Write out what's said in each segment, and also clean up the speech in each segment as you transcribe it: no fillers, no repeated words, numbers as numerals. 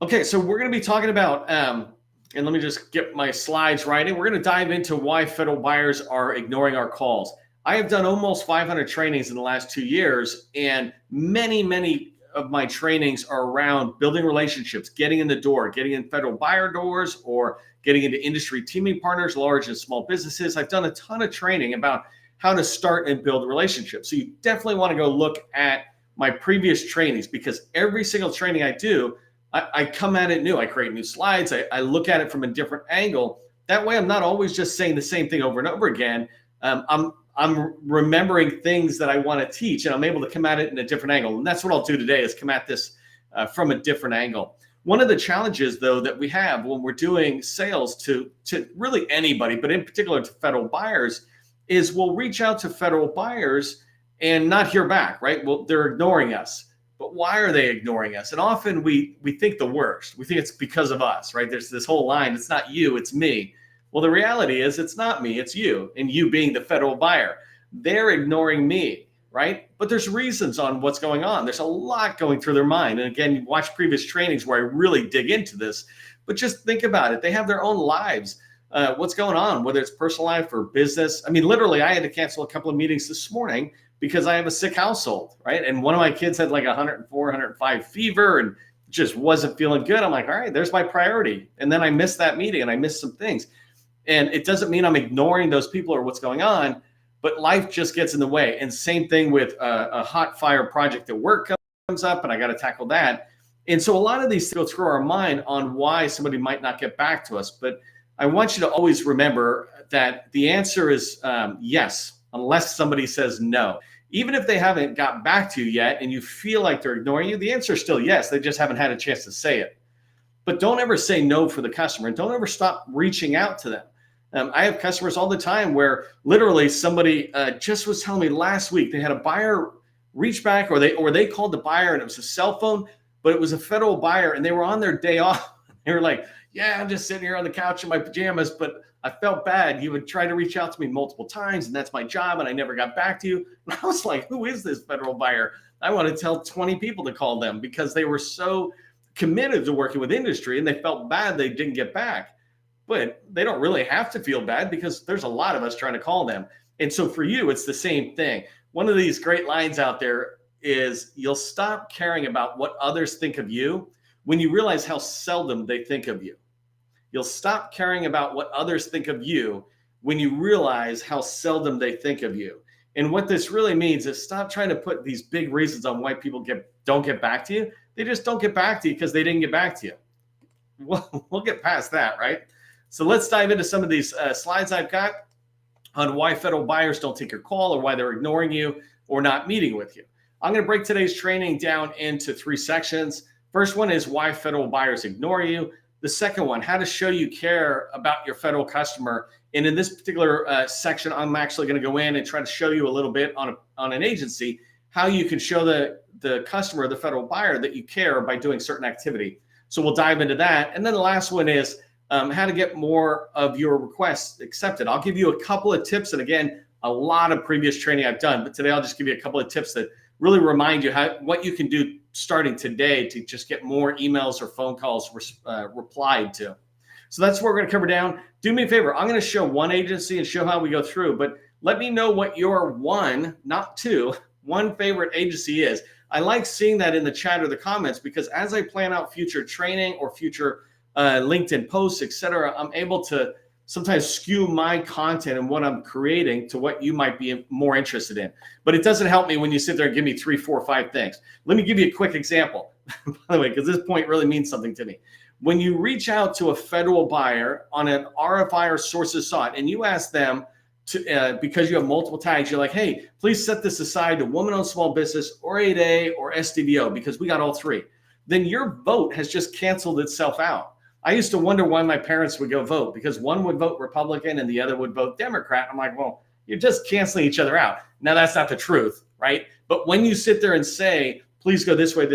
Okay, so we're going to be talking about, and let me just get my slides right. And we're going to dive into why federal buyers are ignoring our calls. I have done almost 500 trainings in the last 2 years, and many of my trainings are around building relationships, getting in the door, getting in federal buyer doors, or getting into industry teaming partners, large and small businesses. I've done a ton of training about how to start and build relationships. So you definitely want to go look at my previous trainings, because every single training I do, I come at it new. I create new slides. I look at it from a different angle. That way I'm not always just saying the same thing over and over again. I'm remembering things that I want to teach, and I'm able to come at it in a different angle. And that's what I'll do today, is come at this from a different angle. One of the challenges, though, that we have when we're doing sales to really anybody, but in particular to federal buyers, is we'll reach out to federal buyers and not hear back, right? Well, they're ignoring us. But why are they ignoring us? And often we think the worst. We think it's because of us, right? There's this whole line, it's not you, it's me. Well, the reality is it's not me, it's you, and you being the federal buyer. They're ignoring me, right? But there's reasons on what's going on. There's a lot going through their mind. And again, you watch previous trainings where I really dig into this, but just think about it. They have their own lives. What's going on, whether it's personal life or business. I mean, literally, I had to cancel a couple of meetings this morning because I have a sick household, right? And one of my kids had like 104, 105 fever and just wasn't feeling good. I'm like, all right, there's my priority. And then I missed that meeting and I missed some things. And it doesn't mean I'm ignoring those people or what's going on, but life just gets in the way. And same thing with a hot fire project at work comes up and I got to tackle that. And so a lot of these go through our mind on why somebody might not get back to us. But I want you to always remember that the answer is yes, unless somebody says no. Even if they haven't got back to you yet and you feel like they're ignoring you, the answer is still yes. They just haven't had a chance to say it. But don't ever say no for the customer, and don't ever stop reaching out to them. I have customers all the time where literally somebody just was telling me last week they had a buyer reach back, or they called the buyer and it was a cell phone, but it was a federal buyer and they were on their day off. They were like, yeah, I'm just sitting here on the couch in my pajamas, but I felt bad. You would try to reach out to me multiple times, and that's my job, and I never got back to you. And I was like, who is this federal buyer? I want to tell 20 people to call them, because they were so committed to working with industry and they felt bad they didn't get back. But they don't really have to feel bad, because there's a lot of us trying to call them. And so for you, it's the same thing. One of these great lines out there is, you'll stop caring about what others think of you when you realize how seldom they think of you. You'll stop caring about what others think of you when you realize how seldom they think of you. And what this really means is, stop trying to put these big reasons on why people don't get back to you. They just don't get back to you because they didn't get back to you. We'll get past that, right? So let's dive into some of these slides I've got on why federal buyers don't take your call, or why they're ignoring you or not meeting with you. I'm going to break today's training down into 3 sections. First one is why federal buyers ignore you. The second one, how to show you care about your federal customer. And in this particular section, I'm actually going to go in and try to show you a little bit on an agency, how you can show the customer, the federal buyer, that you care by doing certain activity. So we'll dive into that. And then the last one is how to get more of your requests accepted. I'll give you a couple of tips. And again, a lot of previous training I've done, but today I'll just give you a couple of tips that really remind you what you can do starting today to just get more emails or phone calls replied to. So that's what we're going to cover down. Do me a favor. I'm going to show one agency and show how we go through, but let me know what your one, not two, one favorite agency is. I like seeing that in the chat or the comments, because as I plan out future training or future LinkedIn posts, etc., I'm able to sometimes skew my content and what I'm creating to what you might be more interested in. But it doesn't help me when you sit there and give me 3, 4, 5 things. Let me give you a quick example, by the way, because this point really means something to me. When you reach out to a federal buyer on an RFI or sources sought, and you ask them to, because you have multiple tags, you're like, hey, please set this aside to woman-owned small business or 8A or SDVO, because we got all 3. Then your vote has just canceled itself out. I used to wonder why my parents would go vote, because one would vote Republican and the other would vote Democrat. I'm like, well, you're just canceling each other out. Now, that's not the truth, right? But when you sit there and say, please go this way,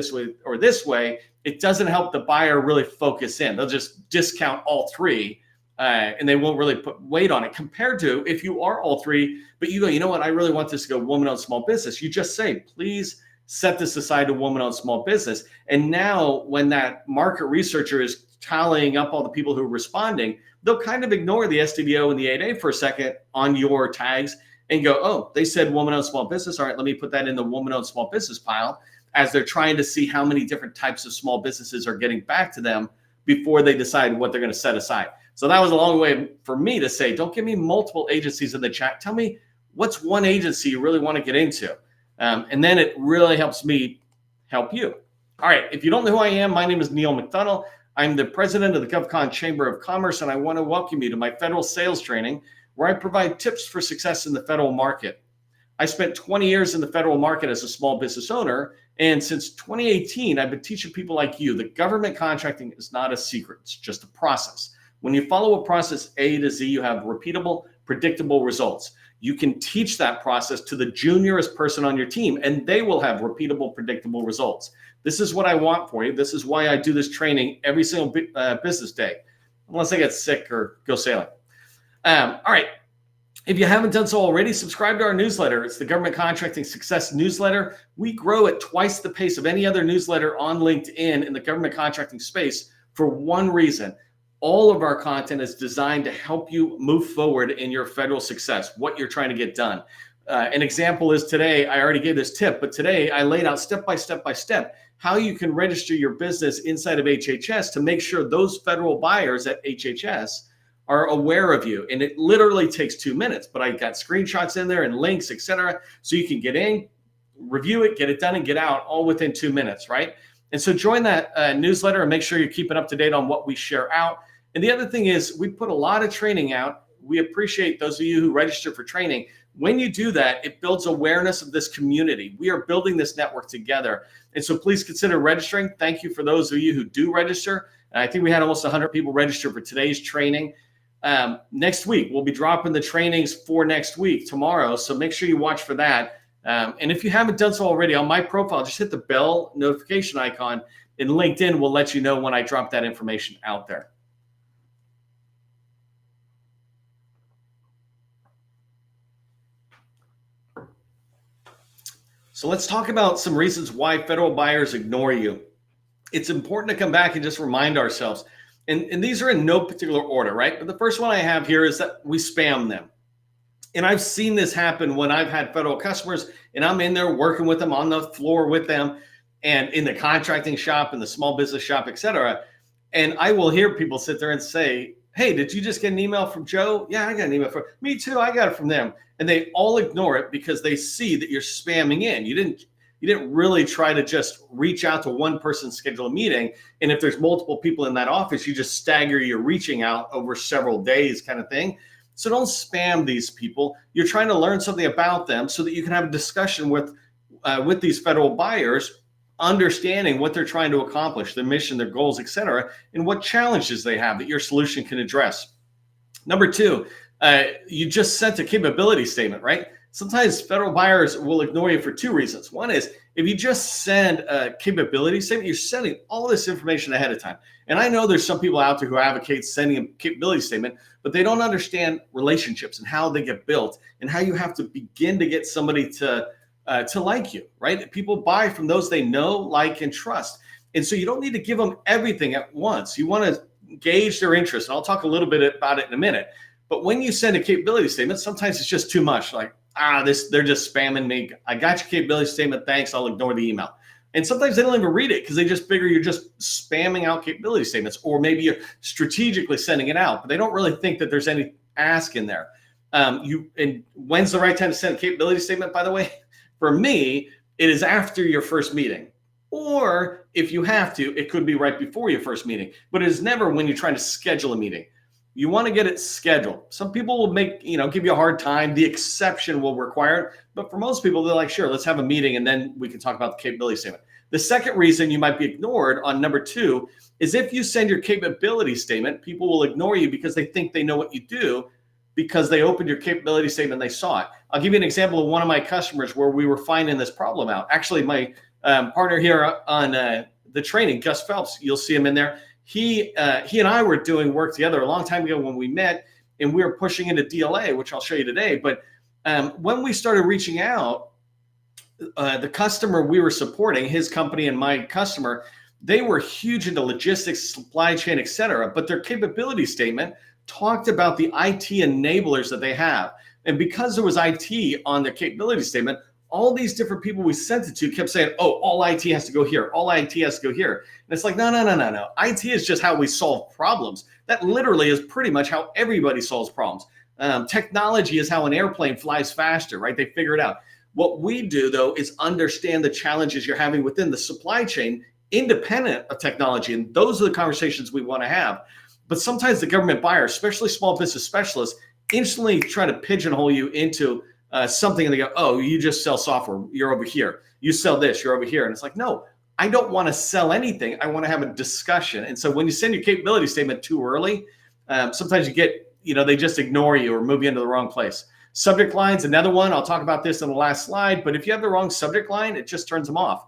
or this way, it doesn't help the buyer really focus in. They'll just discount all 3, and they won't really put weight on it, compared to if you are all 3, but you go, you know what, I really want this to go woman-owned small business. You just say, please set this aside to woman-owned small business. And now when that market researcher is tallying up all the people who are responding, they'll kind of ignore the SDVO and the 8A for a second on your tags and go, oh, they said woman-owned small business. All right, let me put that in the woman-owned small business pile, as they're trying to see how many different types of small businesses are getting back to them before they decide what they're going to set aside. So that was a long way for me to say, don't give me multiple agencies in the chat. Tell me what's one agency you really want to get into. And then it really helps me help you. All right, if you don't know who I am, my name is 𝗕𝗂𝗥𝗕𝗦𝗛𝗇𝗏. I'm the president of the GovCon Chamber of Commerce, and I want to welcome you to my federal sales training, where I provide tips for success in the federal market. I spent 20 years in the federal market as a small business owner, and since 2018, I've been teaching people like you that government contracting is not a secret, it's just a process. When you follow a process A to Z, you have repeatable, predictable results. You can teach that process to the juniorest person on your team, and they will have repeatable, predictable results. This is what I want for you. This is why I do this training every single business day, unless I get sick or go sailing. All right. If you haven't done so already, subscribe to our newsletter. It's the Government Contracting Success Newsletter. We grow at twice the pace of any other newsletter on LinkedIn in the government contracting space for one reason. All of our content is designed to help you move forward in your federal success, what you're trying to get done. An example is today, I already gave this tip, but today I laid out step by step how you can register your business inside of HHS to make sure those federal buyers at HHS are aware of you. And it literally takes 2 minutes, but I got screenshots in there and links, etc. So you can get in, review it, get it done, and get out all within 2 minutes, right? And so join that newsletter and make sure you're keeping up to date on what we share out. And the other thing is, we put a lot of training out. We appreciate those of you who register for training. When you do that, it builds awareness of this community. We are building this network together. And so please consider registering. Thank you for those of you who do register. And I think we had almost 100 people register for today's training. Next week, we'll be dropping the trainings for next week tomorrow. So make sure you watch for that. And if you haven't done so already, on my profile, just hit the bell notification icon, and LinkedIn will let you know when I drop that information out there. So let's talk about some reasons why federal buyers ignore you. It's important to come back and just remind ourselves, and these are in no particular order, right? But the first one I have here is that we spam them. And I've seen this happen when I've had federal customers and I'm in there working with them on the floor with them and in the contracting shop, in the small business shop, etc. And I will hear people sit there and say, hey, did you just get an email from Joe? Yeah, I got an email from me too. I got it from them. And they all ignore it because they see that you're spamming in. You didn't really try to just reach out to one person, schedule a meeting. And if there's multiple people in that office, you just stagger your reaching out over several days kind of thing. So don't spam these people. You're trying to learn something about them so that you can have a discussion with these federal buyers, understanding what they're trying to accomplish, their mission, their goals, etc., and what challenges they have that your solution can address. Number two, you just sent a capability statement, right? Sometimes federal buyers will ignore you for two reasons. One is, if you just send a capability statement, you're sending all this information ahead of time. And I know there's some people out there who advocate sending a capability statement, but they don't understand relationships and how they get built and how you have to begin to get somebody to like you, right? People buy from those they know, like, and trust. And so you don't need to give them everything at once. You want to gauge their interest. And I'll talk a little bit about it in a minute. But when you send a capability statement, sometimes it's just too much. Like, they're just spamming me. I got your capability statement. Thanks. I'll ignore the email. And sometimes they don't even read it because they just figure you're just spamming out capability statements, or maybe you're strategically sending it out, but they don't really think that there's any ask in there. And when's the right time to send a capability statement, by the way? For me, it is after your first meeting. Or if you have to, it could be right before your first meeting, but it is never when you're trying to schedule a meeting. You want to get it scheduled. Some people will give you a hard time. The exception will require it. But for most people, they're like, sure, let's have a meeting and then we can talk about the capability statement. The second reason you might be ignored on number two is if you send your capability statement, people will ignore you because they think they know what you do because they opened your capability statement and they saw it. I'll give you an example of one of my customers where we were finding this problem out. Actually, my partner here on the training, Gus Phelps, you'll see him in there. He and I were doing work together a long time ago when we met, and we were pushing into DLA, which I'll show you today. But when we started reaching out, the customer we were supporting, his company and my customer, they were huge into logistics, supply chain, et cetera. But their capability statement talked about the IT enablers that they have. And because there was IT on their capability statement, all these different people we sent it to kept saying, oh, all IT has to go here. All IT has to go here. And it's like, no. IT is just how we solve problems. That literally is pretty much how everybody solves problems. Technology is how an airplane flies faster, right? They figure it out. What we do, though, is understand the challenges you're having within the supply chain, independent of technology. And those are the conversations we want to have. But sometimes the government buyer, especially small business specialists, instantly try to pigeonhole you into something, and they go, oh, you just sell software, you're over here. You sell this, you're over here. And it's like, no, I don't want to sell anything. I want to have a discussion. And so when you send your capability statement too early, sometimes you get, they just ignore you or move you into the wrong place. Subject line's another one. I'll talk about this in the last slide, but if you have the wrong subject line, it just turns them off.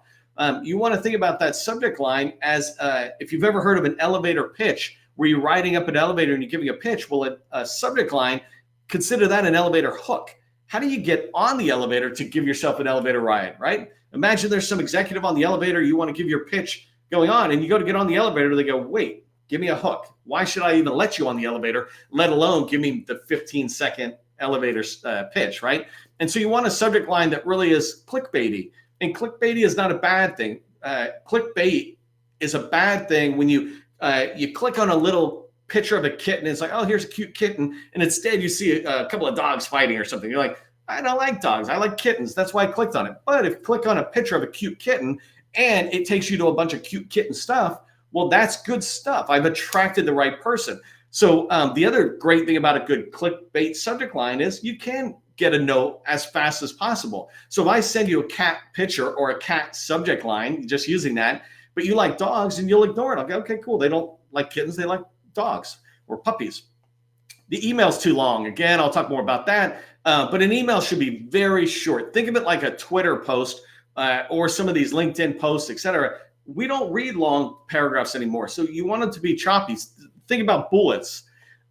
You want to think about that subject line as if you've ever heard of an elevator pitch, where you're riding up an elevator and you're giving a pitch. Well, a subject line, consider that an elevator hook. How do you get on the elevator to give yourself an elevator ride, right? Imagine there's some executive on the elevator, you want to give your pitch going on, and you go to get on the elevator, they go, wait, give me a hook. Why should I even let you on the elevator, let alone give me the 15-second elevator pitch, right? And so you want a subject line that really is clickbaity. And clickbaity is not a bad thing. Clickbait is a bad thing when you click on a little picture of a kitten. It's like, oh, here's a cute kitten. And instead you see a couple of dogs fighting or something. You're like, I don't like dogs. I like kittens. That's why I clicked on it. But if you click on a picture of a cute kitten and it takes you to a bunch of cute kitten stuff, well, that's good stuff. I've attracted the right person. So the other great thing about a good clickbait subject line is you can get a no as fast as possible. So if I send you a cat picture or a cat subject line, just using that, but you like dogs and you'll ignore it. I'll go, okay, cool. They don't like kittens. They like dogs or puppies. The email's too long. Again, I'll talk more about that. But an email should be very short. Think of it like a Twitter post or some of these LinkedIn posts, etc. We don't read long paragraphs anymore. So you want it to be choppy. Think about bullets.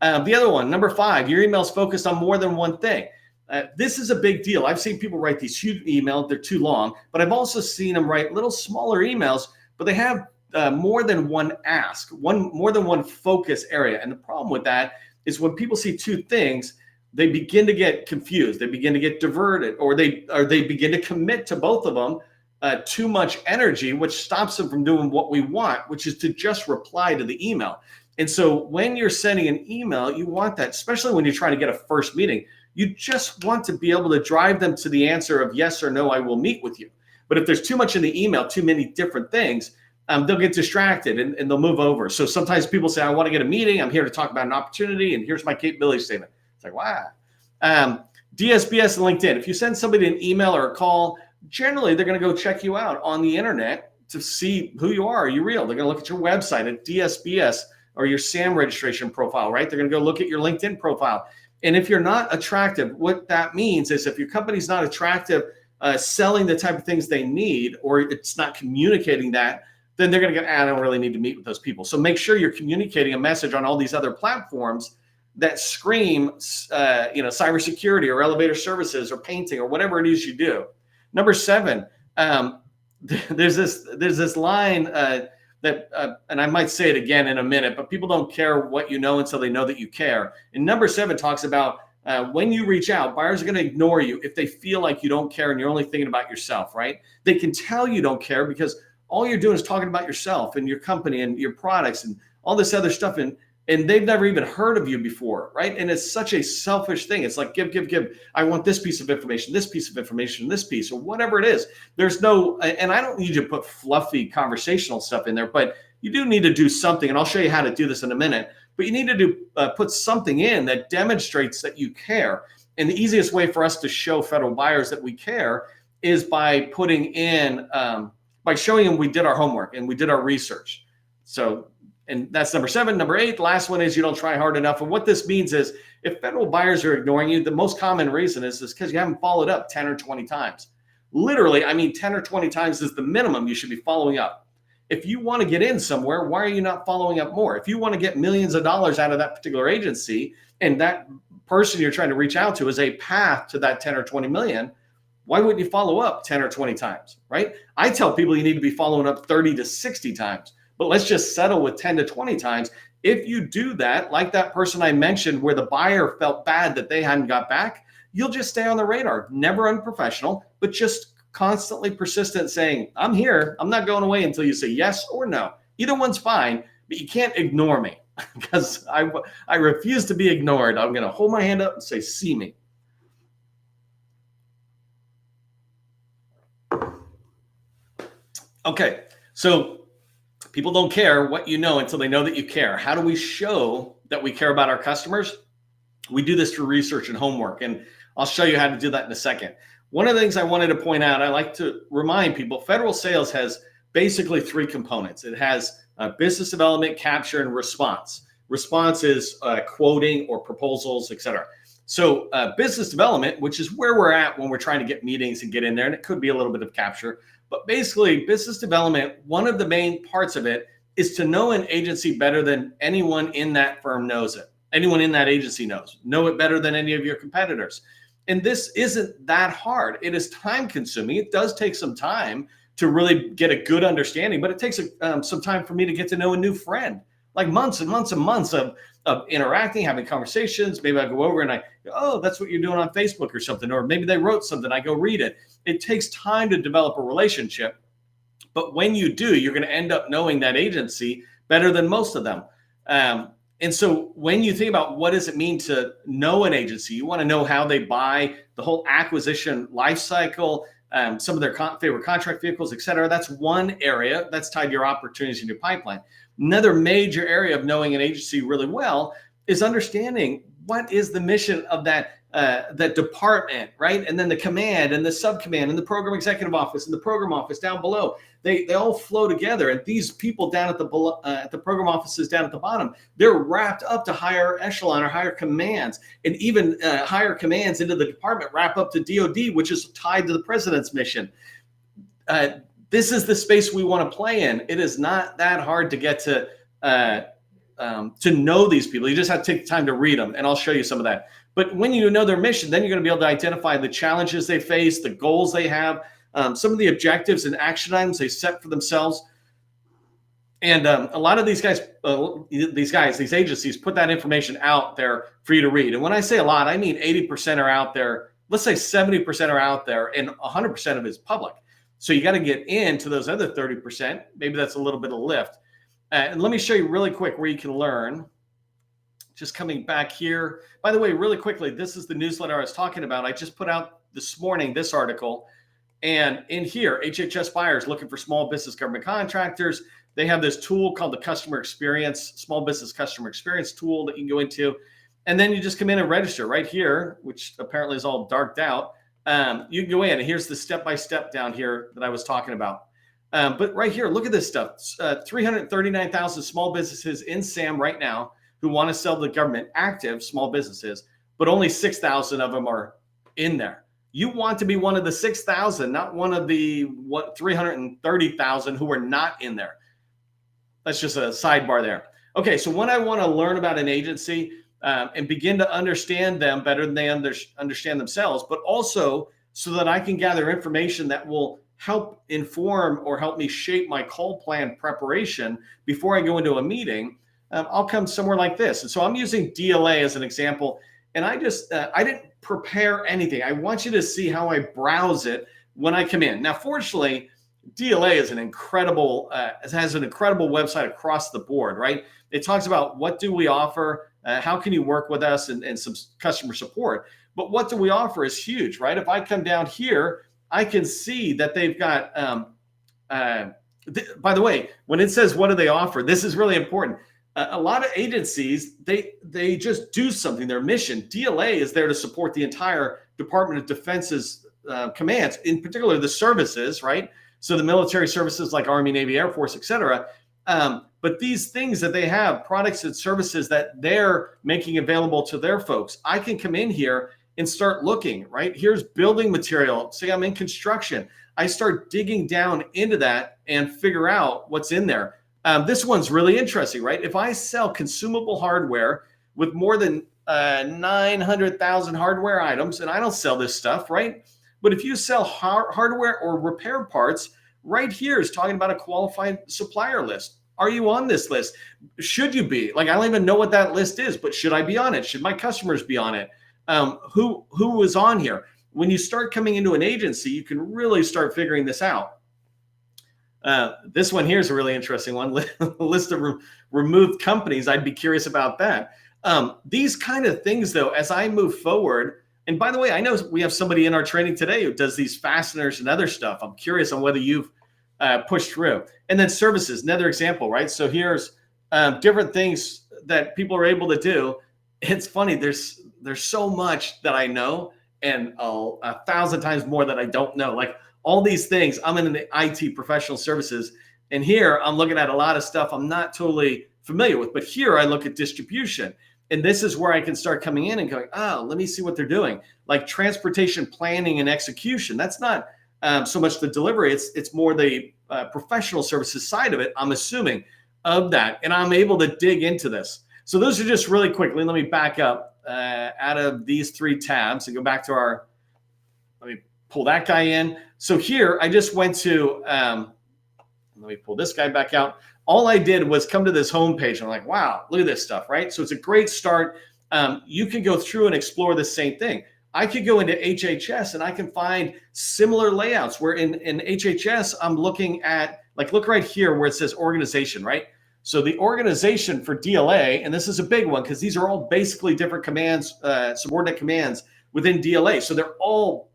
The other one, number 5, your email's focused on more than one thing. This is a big deal. I've seen people write these huge emails. They're too long, but I've also seen them write little smaller emails, but they have more than one ask, more than one focus area. And the problem with that is when people see two things, they begin to get confused. They begin to get diverted, or they begin to commit to both of them too much energy, which stops them from doing what we want, which is to just reply to the email. And so when you're sending an email, you want that, especially when you're trying to get a first meeting, you just want to be able to drive them to the answer of yes or no, I will meet with you. But if there's too much in the email, too many different things, they'll get distracted and they'll move over. So sometimes people say, I want to get a meeting. I'm here to talk about an opportunity, and here's my capability statement. It's like, wow. DSBS and LinkedIn. If you send somebody an email or a call, generally they're going to go check you out on the internet to see who you are. Are you real? They're going to look at your website at DSBS or your SAM registration profile, right? They're going to go look at your LinkedIn profile. And if you're not attractive, what that means is if your company's not attractive, selling the type of things they need, or it's not communicating that, then they're going to go, I don't really need to meet with those people. So make sure you're communicating a message on all these other platforms that scream, cybersecurity or elevator services or painting or whatever it is you do. Number 7, there's this line and I might say it again in a minute, but people don't care what you know until they know that you care. And number 7 talks about when you reach out, buyers are going to ignore you if they feel like you don't care and you're only thinking about yourself, right? They can tell you don't care because all you're doing is talking about yourself and your company and your products and all this other stuff. And they've never even heard of you before, right? And it's such a selfish thing. It's like, give. I want this piece of information, this piece, or whatever it is. There's no, and I don't need you to put fluffy conversational stuff in there, but you do need to do something. And I'll show you how to do this in a minute. But you need to put something in that demonstrates that you care. And the easiest way for us to show federal buyers that we care is by putting in, by showing them we did our homework and we did our research. So, and that's number 7. Number 8, the last one is you don't try hard enough. And what this means is if federal buyers are ignoring you, the most common reason is because you haven't followed up 10 or 20 times. Literally, 10 or 20 times is the minimum you should be following up. If you want to get in somewhere, why are you not following up more? If you want to get millions of dollars out of that particular agency and that person you're trying to reach out to is a path to that 10 or 20 million, why wouldn't you follow up 10 or 20 times, right? I tell people you need to be following up 30 to 60 times, but let's just settle with 10 to 20 times. If you do that, like that person I mentioned where the buyer felt bad that they hadn't got back, you'll just stay on the radar, never unprofessional, but just constantly persistent saying, I'm here, I'm not going away until you say yes or no. Either one's fine, but you can't ignore me because I refuse to be ignored. I'm going to hold my hand up and say, see me. Okay, so people don't care what you know until they know that you care. How do we show that we care about our customers? We do this through research and homework, and I'll show you how to do that in a second. One of the things I wanted to point out, I like to remind people, federal sales has basically three components. It has business development, capture, and response. Response is quoting or proposals, etc. So business development, which is where we're at when we're trying to get meetings and get in there, and it could be a little bit of capture. But basically, business development, one of the main parts of it is to know an agency better than anyone in that firm knows it. Anyone in that agency know it better than any of your competitors. And this isn't that hard. It is time consuming. It does take some time to really get a good understanding, but it takes some time for me to get to know a new friend, like months and months and months of interacting, having conversations. Maybe I go over and I go, oh, that's what you're doing on Facebook or something. Or maybe they wrote something, I go read it. It takes time to develop a relationship. But when you do, you're going to end up knowing that agency better than most of them. And so when you think about what does it mean to know an agency, you want to know how they buy, the whole acquisition life cycle, some of their favorite contract vehicles, et cetera. That's one area that's tied to your opportunities in your pipeline. Another major area of knowing an agency really well is understanding what is the mission of that department, right? And then the command and the subcommand and the program executive office and the program office down below. They all flow together. And these people down at the program offices down at the bottom, they're wrapped up to higher echelon or higher commands, and even higher commands into the department wrap up to DOD, which is tied to the president's mission. This is the space we want to play in. It is not that hard to get to know these people. You just have to take the time to read them, and I'll show you some of that. But when you know their mission, then you're going to be able to identify the challenges they face, the goals they have, some of the objectives and action items they set for themselves. And a lot of these agencies put that information out there for you to read. And when I say a lot, I mean 80% are out there. Let's say 70% are out there, and 100% of it is public. So you got to get into those other 30%. Maybe that's a little bit of lift. And let me show you really quick where you can learn. Just coming back here. By the way, really quickly, this is the newsletter I was talking about. I just put out this morning this article. And in here, HHS buyers looking for small business government contractors. They have this tool called the Customer Experience, Small Business Customer Experience tool that you can go into. And then you just come in and register right here, which apparently is all darked out. You can go in, and here's the step-by-step down here that I was talking about. But right here, look at this stuff. 339,000 small businesses in SAM right now who want to sell to the government, active small businesses, but only 6,000 of them are in there. You want to be one of the 6,000, not one of the 330,000 who are not in there. That's just a sidebar there. Okay, so when I want to learn about an agency and begin to understand them better than they understand themselves, but also so that I can gather information that will help inform or help me shape my call plan preparation before I go into a meeting, I'll come somewhere like this. And so I'm using DLA as an example, and I didn't prepare anything. I want you to see how I browse it when I come in. Now, fortunately, DLA is has an incredible website across the board, right? It talks about what do we offer, how can you work with us, and some customer support. But what do we offer is huge, right? If I come down here, I can see that they've got, by the way, when it says what do they offer, this is really important. A lot of agencies, they just do something, their mission. DLA is there to support the entire Department of Defense's commands, in particular the services, right? So the military services like Army, Navy, Air Force, et cetera. But these things that they have, products and services that they're making available to their folks, I can come in here and start looking, right? Here's building material. Say I'm in construction. I start digging down into that and figure out what's in there. This one's really interesting, right? If I sell consumable hardware with more than 900,000 hardware items, and I don't sell this stuff, right? But if you sell hardware or repair parts, right here is talking about a qualified supplier list. Are you on this list? Should you be? Like, I don't even know what that list is, but should I be on it? Should my customers be on it? Who was on here? When you start coming into an agency, you can really start figuring this out. This one here is a really interesting one. List of removed companies. I'd be curious about that. These kind of things, though, as I move forward, and by the way, I know we have somebody in our training today who does these fasteners and other stuff. I'm curious on whether you've pushed through. And then services, another example, right? So here's different things that people are able to do. It's funny, there's so much that I know, and 1,000 times more that I don't know. Like all these things, I'm in the IT professional services, and here I'm looking at a lot of stuff I'm not totally familiar with. But here I look at distribution, and this is where I can start coming in and going, oh, let me see what they're doing. Like transportation planning and execution. That's not so much the delivery. It's more the professional services side of it, I'm assuming, of that. And I'm able to dig into this. So those are just really quickly. Let me back up out of these 3 tabs and go back to our, let me pull that guy in. So here I just went to, let me pull this guy back out. All I did was come to this home page. I'm like, wow, look at this stuff, right? So it's a great start. You can go through and explore the same thing. I could go into HHS and I can find similar layouts where in HHS, I'm looking at, like, look right here where it says organization, right? So the organization for DLA, and this is a big one because these are all basically different commands, subordinate commands within DLA. So they're all,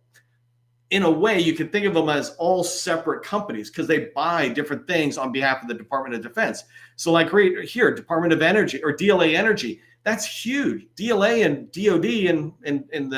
in a way, you can think of them as all separate companies because they buy different things on behalf of the Department of Defense. So like right here, Department of Energy or DLA Energy, that's huge. DLA and DOD and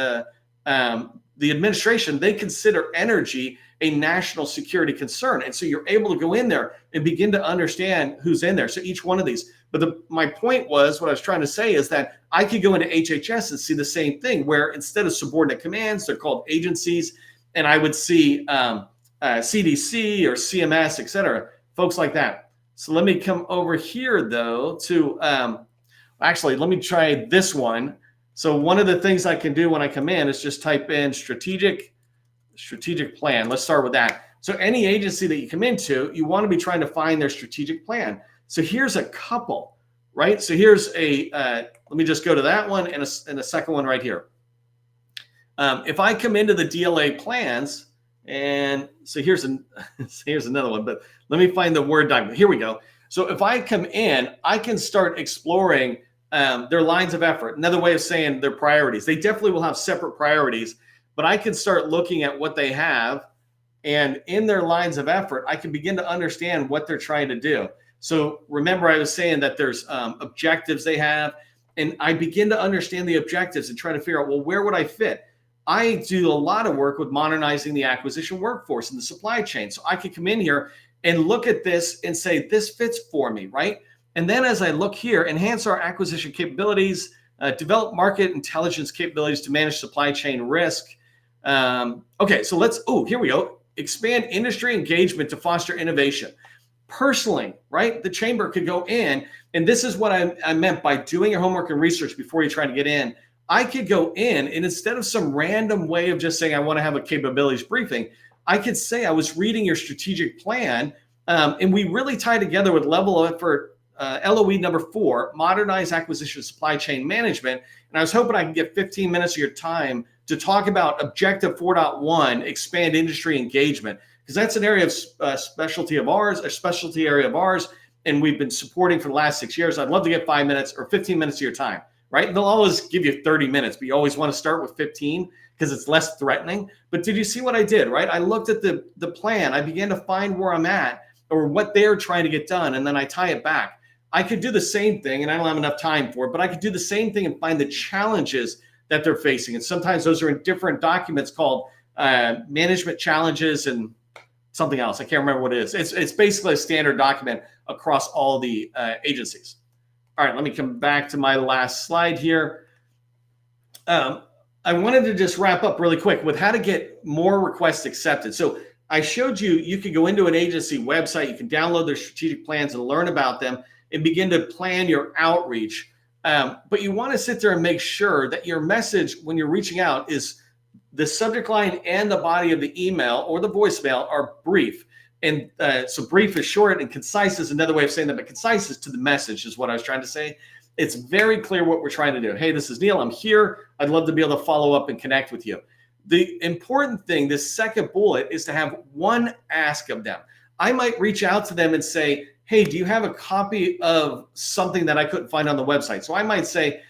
the administration, they consider energy a national security concern. And so you're able to go in there and begin to understand who's in there. So each one of these. But my point was, what I was trying to say is that I could go into HHS and see the same thing, where instead of subordinate commands, they're called agencies. And I would see CDC or CMS, et cetera, folks like that. So let me come over here, though, to actually, let me try this one. So one of the things I can do when I come in is just type in strategic plan. Let's start with that. So any agency that you come into, you want to be trying to find their strategic plan. So here's a couple, right? So here's let me just go to that one and a second one right here. If I come into the DLA plans, and so here's another one, but let me find the Word document. Here we go. So if I come in, I can start exploring their lines of effort. Another way of saying their priorities. They definitely will have separate priorities, but I can start looking at what they have, and in their lines of effort, I can begin to understand what they're trying to do. So remember, I was saying that there's objectives they have, and I begin to understand the objectives and try to figure out, well, where would I fit? I do a lot of work with modernizing the acquisition workforce and the supply chain. So I could come in here and look at this and say, this fits for me, right? And then as I look here, enhance our acquisition capabilities, develop market intelligence capabilities to manage supply chain risk. Okay, so here we go. Expand industry engagement to foster innovation. Personally, right? The chamber could go in, and this is what I meant by doing your homework and research before you try to get in. I could go in, and instead of some random way of just saying, I want to have a capabilities briefing, I could say I was reading your strategic plan, and we really tie together with level of effort, LOE number 4, modernize acquisition supply chain management. And I was hoping I could get 15 minutes of your time to talk about objective 4.1, expand industry engagement, because that's an area of specialty area of ours, and we've been supporting for the last 6 years. I'd love to get 5 minutes or 15 minutes of your time, right? They'll always give you 30 minutes, but you always want to start with 15 because it's less threatening. But did you see what I did, right? I looked at the plan. I began to find where I'm at or what they're trying to get done, and then I tie it back. I could do the same thing, and I don't have enough time for it, but I could do the same thing and find the challenges that they're facing. And sometimes those are in different documents called management challenges and something else. I can't remember what it is. It's basically a standard document across all the agencies. All right, let me come back to my last slide here. I wanted to just wrap up really quick with how to get more requests accepted. So I showed you could go into an agency website, you can download their strategic plans and learn about them and begin to plan your outreach. But you want to sit there and make sure that your message when you're reaching out is the subject line and the body of the email or the voicemail are brief. And so brief is short, and concise is another way of saying that, but concise is to the message is what I was trying to say. It's very clear what we're trying to do. Hey, this is Neil. I'm here. I'd love to be able to follow up and connect with you. The important thing, this second bullet, is to have one ask of them. I might reach out to them and say, hey, do you have a copy of something that I couldn't find on the website? So I might say,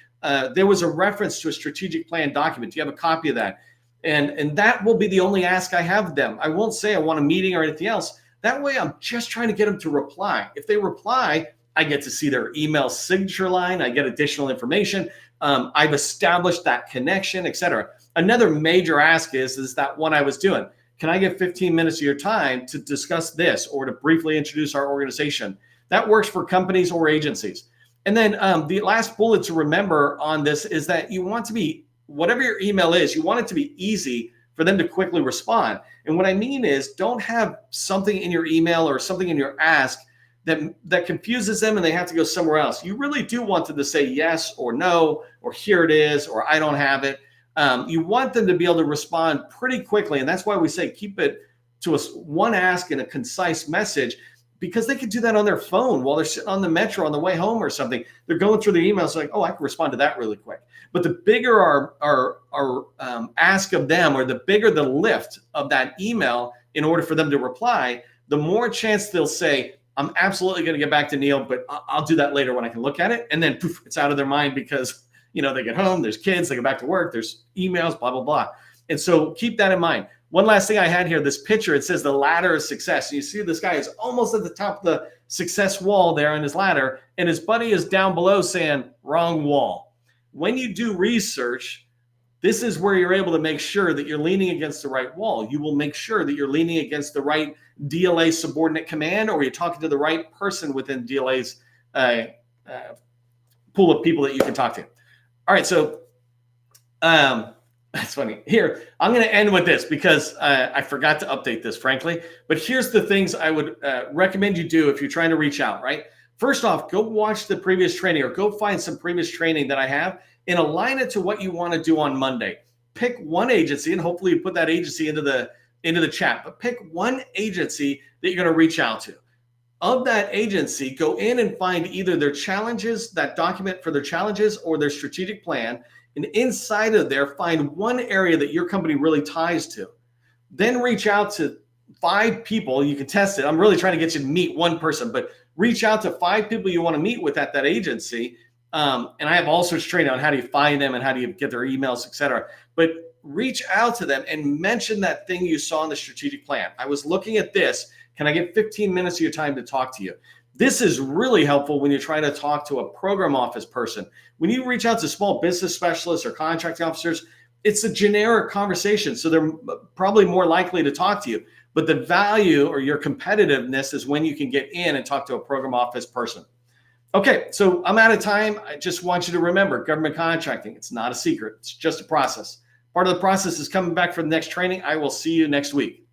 there was a reference to a strategic plan document. Do you have a copy of that? And that will be the only ask I have of them. I won't say I want a meeting or anything else. That way, I'm just trying to get them to reply. If they reply, I get to see their email signature line. I get additional information. I've established that connection, etc. Another major ask is that one I was doing. Can I get 15 minutes of your time to discuss this or to briefly introduce our organization? That works for companies or agencies. And then the last bullet to remember on this is that you want to be, whatever your email is, you want it to be easy for them to quickly respond. And what I mean is, don't have something in your email or something in your ask that confuses them and they have to go somewhere else. You really do want them to say yes or no, or here it is, or I don't have it. You want them to be able to respond pretty quickly. And that's why we say keep it to one ask and a concise message, because they can do that on their phone while they're sitting on the metro on the way home or something. They're going through their emails like, oh, I can respond to that really quick. But the bigger our ask of them, or the bigger the lift of that email in order for them to reply, the more chance they'll say, I'm absolutely going to get back to Neil, but I'll do that later when I can look at it. And then poof, it's out of their mind because, they get home, there's kids, they go back to work, there's emails, blah, blah, blah. And so keep that in mind. One last thing I had here, this picture, it says the ladder of success. You see this guy is almost at the top of the success wall there on his ladder, and his buddy is down below saying, wrong wall. When you do research, this is where you're able to make sure that you're leaning against the right wall. You will make sure that you're leaning against the right DLA subordinate command, or you're talking to the right person within DLA's pool of people that you can talk to. All right, so that's funny. Here, I'm going to end with this because I forgot to update this, frankly. But here's the things I would recommend you do if you're trying to reach out, right? First off, go watch the previous training or go find some previous training that I have and align it to what you want to do on Monday. Pick one agency, and hopefully you put that agency into the chat, but pick one agency that you're going to reach out to. Of that agency, go in and find either their challenges, that document for their challenges, or their strategic plan. And inside of there, find one area that your company really ties to. Then reach out to 5 people. You can test it. I'm really trying to get you to meet one person, but reach out to 5 people you want to meet with at that agency. And I have all sorts of training on how do you find them and how do you get their emails, etc. But reach out to them and mention that thing you saw in the strategic plan. I was looking at this. Can I get 15 minutes of your time to talk to you? This is really helpful when you're trying to talk to a program office person. When you reach out to small business specialists or contracting officers, it's a generic conversation, so they're probably more likely to talk to you. But the value or your competitiveness is when you can get in and talk to a program office person. Okay, so I'm out of time. I just want you to remember, government contracting, it's not a secret. It's just a process. Part of the process is coming back for the next training. I will see you next week.